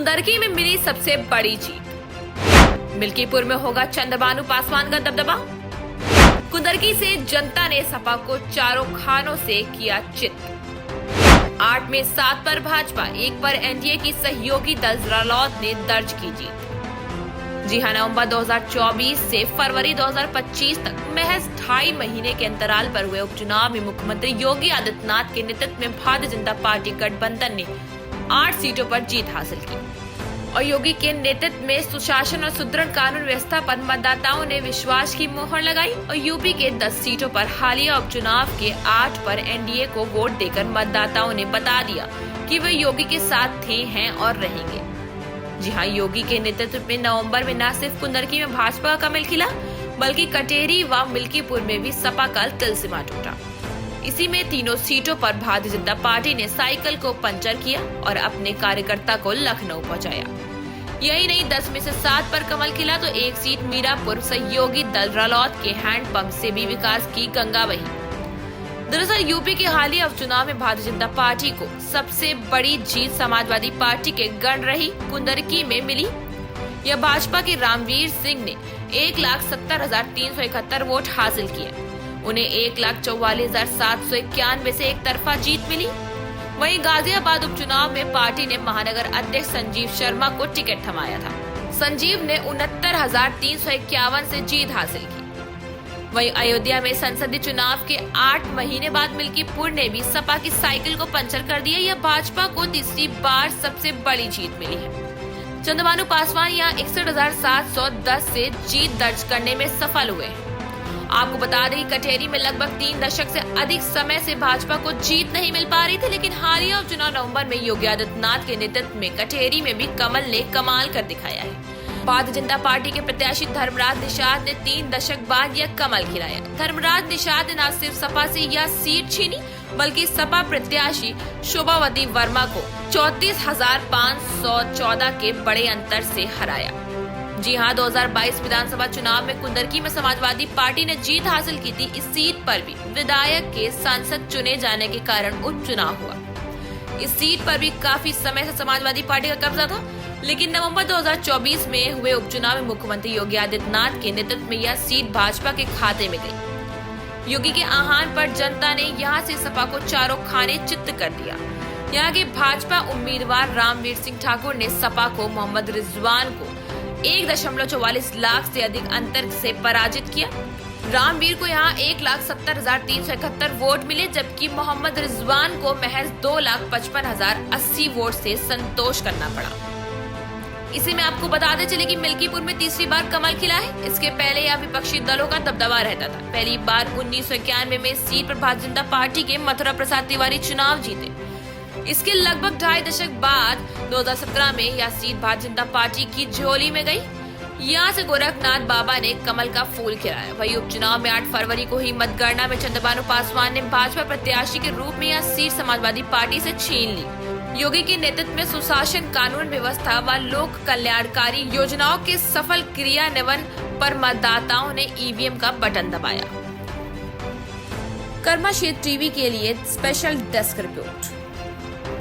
कुंदरकी में मिली सबसे बड़ी जीत। मिल्कीपुर में होगा चंद्रबानु पासवान का दबदबा। कुंदरकी से जनता ने सपा को चारों खानों से किया चित। 8 में 7 पर भाजपा, 1 पर एनडीए की सहयोगी दल रालोद ने दर्ज की जीत। जी हां, नवंबर 2024 से फरवरी 2025 तक महज 2.5 महीने के अंतराल पर हुए उपचुनाव में मुख्यमंत्री योगी आदित्यनाथ के नेतृत्व में भारतीय जनता पार्टी गठबंधन ने 8 सीटों पर जीत हासिल की और योगी के नेतृत्व में सुशासन और सुदृढ़ कानून व्यवस्था पर मतदाताओं ने विश्वास की मोहर लगाई और यूपी के 10 सीटों पर हालिया उपचुनाव के 8 पर एनडीए को वोट देकर मतदाताओं ने बता दिया कि वे योगी के साथ थे, हैं और रहेंगे। जी हां, योगी के नेतृत्व में नवंबर में न सिर्फ कुंदरकी में भाजपा का कमल खिला, बल्कि कटेरी व मिल्कीपुर में भी सपा का तिलस्मा टूटा। इसी में तीनों सीटों पर भारतीय जनता पार्टी ने साइकिल को पंचर किया और अपने कार्यकर्ता को लखनऊ पहुंचाया। यही नहीं, 10 में से 7 पर कमल खिला तो 1 सीट मीरापुर सहयोगी दल रालोद के हैंडपंप से भी विकास की गंगा बही। दरअसल यूपी के हालिया उपचुनाव में भारतीय जनता पार्टी को सबसे बड़ी जीत समाजवादी पार्टी के गण रही कुंदरकी में मिली। यह भाजपा के रामवीर सिंह ने 1,70,371 वोट हासिल किए। उन्हें 1,44,791 से एक तरफा जीत मिली। वहीं गाजियाबाद उपचुनाव में पार्टी ने महानगर अध्यक्ष संजीव शर्मा को टिकट थमाया था। संजीव ने 69,351 से जीत हासिल की। वहीं अयोध्या में संसदीय चुनाव के 8 महीने बाद मिल्कीपुर ने भी सपा की साइकिल को पंचर कर दिया। यह भाजपा को तीसरी बार सबसे बड़ी जीत मिली है। चंद्रबानु पासवान यहाँ 61,710 से जीत दर्ज करने में सफल हुए हैं। आपको बता दें, कटेरी में लगभग 3 दशक से अधिक समय से भाजपा को जीत नहीं मिल पा रही थी, लेकिन हालिया उपचुनाव नवंबर में योगी आदित्यनाथ के नेतृत्व में कटेरी में भी कमल ने कमाल कर दिखाया है। भारतीय जनता पार्टी के प्रत्याशी धर्मराज निषाद ने 3 दशक बाद यह कमल खिलाया। धर्मराज निषाद ने न सिर्फ सपा से यह सीट छीनी, बल्कि सपा प्रत्याशी शोभावती वर्मा को 34,514 के बड़े अंतर से हराया। जी हां, 2022 विधानसभा चुनाव में कुंदरकी में समाजवादी पार्टी ने जीत हासिल की थी। इस सीट पर भी विधायक के सांसद चुने जाने के कारण उपचुनाव हुआ। इस सीट पर भी काफी समय से समाजवादी पार्टी का कब्जा था, लेकिन नवंबर 2024 में हुए उपचुनाव में मुख्यमंत्री योगी आदित्यनाथ के नेतृत्व में यह सीट भाजपा के खाते में गई। योगी के आह्वान पर जनता ने यहां से सपा को चारों खाने चित्त कर दिया। यहां के भाजपा उम्मीदवार रामवीर सिंह ठाकुर ने सपा को मोहम्मद रिजवान को 1.44 लाख से अधिक अंतर से पराजित किया। रामवीर को यहां 1,70,371 वोट मिले, जबकि मोहम्मद रिजवान को महज 2,55,080 वोट से संतोष करना पड़ा। इसी में आपको बताते चले कि मिल्कीपुर में तीसरी बार कमल खिला है। इसके पहले यह विपक्षी दलों का दबदबा रहता था। पहली बार 1991 में इस सीट पर भारतीय जनता पार्टी के मथुरा प्रसाद तिवारी चुनाव जीते। इसके लगभग 2.5 दशक बाद 2017 में यह सीट भारतीय जनता पार्टी की झोली में गई। यहाँ से गोरखनाथ बाबा ने कमल का फूल खिलाया। वही उपचुनाव में 8 फरवरी को ही मतगणना में चंद्रबानु पासवान ने भाजपा प्रत्याशी के रूप में यह सीट समाजवादी पार्टी से छीन ली। योगी के नेतृत्व में सुशासन, कानून व्यवस्था व लोक कल्याणकारी योजनाओं के सफल क्रियान्वयन पर मतदाताओं ने ईवीएम का बटन दबाया। कर्मा क्षेत्र टीवी के लिए स्पेशल डेस्क रिपोर्ट।